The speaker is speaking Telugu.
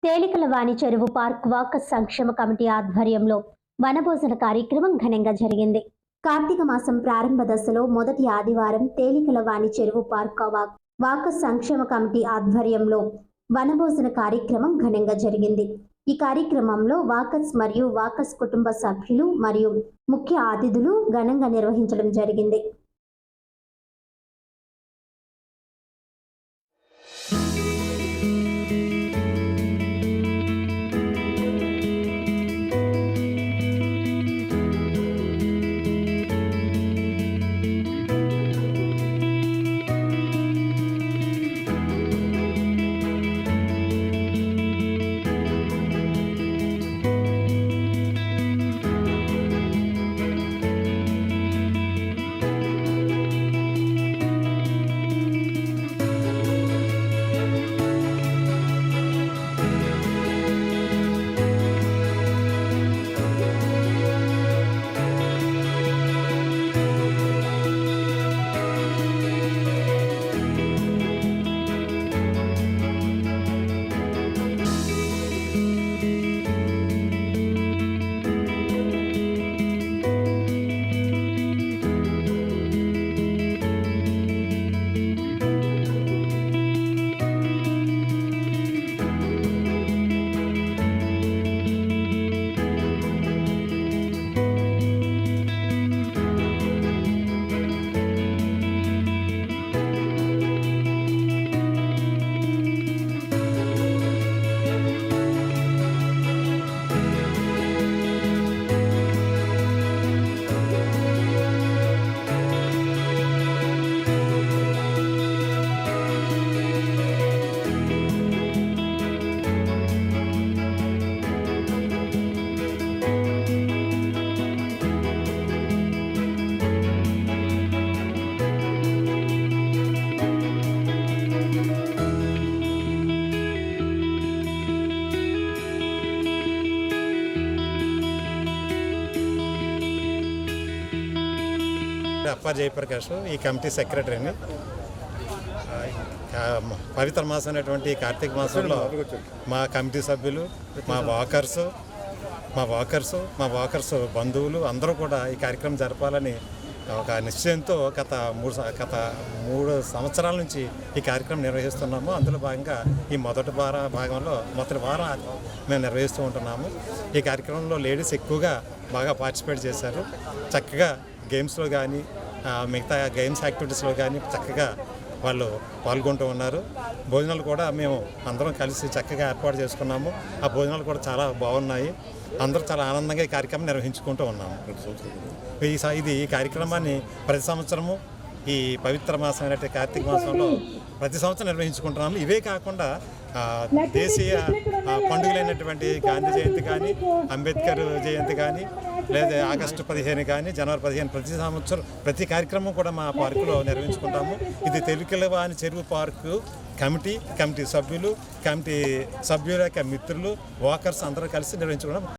తేలికలవాణి చెరువు పార్క్ వాకర్స్ సంక్షేమ కమిటీ ఆధ్వర్యంలో వనభోజన కార్యక్రమం ఘనంగా జరిగింది. కార్తీక మాసం ప్రారంభ దశలో మొదటి ఆదివారం తేలికలవాణి చెరువు పార్క్ వాకర్స్ సంక్షేమ కమిటీ ఆధ్వర్యంలో వనభోజన కార్యక్రమం ఘనంగా జరిగింది. ఈ కార్యక్రమంలో వాకర్స్ మరియు వాకర్స్ కుటుంబ సభ్యులు మరియు ముఖ్య అతిథులు ఘనంగా నిర్వహించడం జరిగింది. అప్ప జయప్రకాష్ ఈ కమిటీ సెక్రటరీని. పవిత్ర మాసం అనేటువంటి కార్తీక మాసంలో మా కమిటీ సభ్యులు, మా వాకర్స్ బంధువులు అందరూ కూడా ఈ కార్యక్రమం జరపాలని ఒక నిశ్చయంతో గత 3 సంవత్సరాల నుంచి ఈ కార్యక్రమం నిర్వహిస్తున్నాము. అందులో భాగంగా ఈ మొదటి వారం మేము నిర్వహిస్తూ ఉంటున్నాము. ఈ కార్యక్రమంలో లేడీస్ ఎక్కువగా బాగా పార్టిసిపేట్ చేశారు. చక్కగా గేమ్స్లో కానీ మిగతా గేమ్స్ యాక్టివిటీస్లో కానీ చక్కగా వాళ్ళు పాల్గొంటూ ఉన్నారు. భోజనాలు కూడా మేము అందరం కలిసి చక్కగా ఏర్పాటు చేసుకున్నాము. ఆ భోజనాలు కూడా చాలా బాగున్నాయి. అందరూ చాలా ఆనందంగా ఈ కార్యక్రమం నిర్వహించుకుంటూ ఉన్నాము. ఈ కార్యక్రమాన్ని ప్రతి సంవత్సరము ఈ పవిత్ర మాసం అయినట్టు కార్తీక మాసంలో ప్రతి సంవత్సరం నిర్వహించుకుంటున్నాము. ఇవే కాకుండా దేశీయ పండుగలైనటువంటి గాంధీ జయంతి కానీ, అంబేద్కర్ జయంతి కానీ, లేదా ఆగస్టు 15 కానీ, జనవరి 15 ప్రతి సంవత్సరం ప్రతి కార్యక్రమం కూడా మా పార్కులో నిర్వహించుకుంటాము. ఇది తేలికలవాణి చెరువు పార్కు కమిటీ సభ్యుల యొక్క మిత్రులు, వాకర్స్ అందరూ కలిసి నిర్వహించుకుంటాం.